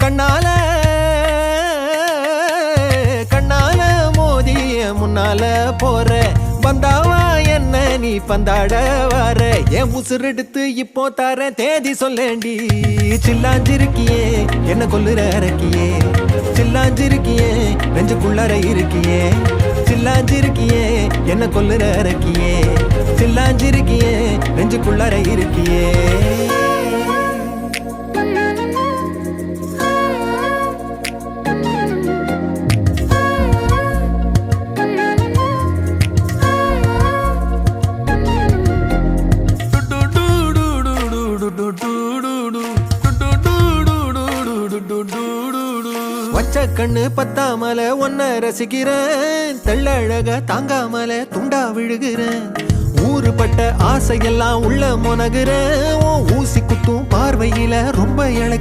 கண்ணால கண்ணால மோதிய முன்னால போற வந்தாவா என்ன நீ பந்தாட வர என் உசுரெடுத்து இப்போ தர தேதி சொல்லேண்டி சில்லாஞ்சிருக்கியே என்ன கொல்லுற அரக்கியே சில்லாஞ்சிருக்கியே நெஞ்சுக்குள்ளற இருக்கியே சில்லாஞ்சிருக்கியே என்ன கொல்லுற அரக்கியே சில்லாஞ்சிருக்கியே நெஞ்சுக்குள்ளற இருக்கியே வச்ச கண்ணு பத்தாமல ஒன்ன ரசிக்கிறேன் தெள்ளழக தாங்காமல துண்டா விழுகிறேன் ஊறுபட்ட ஆசையெல்லாம் உள்ள முனகுறேன் ஊசி குத்தும் பார்வையில ரொம்ப இழக்கி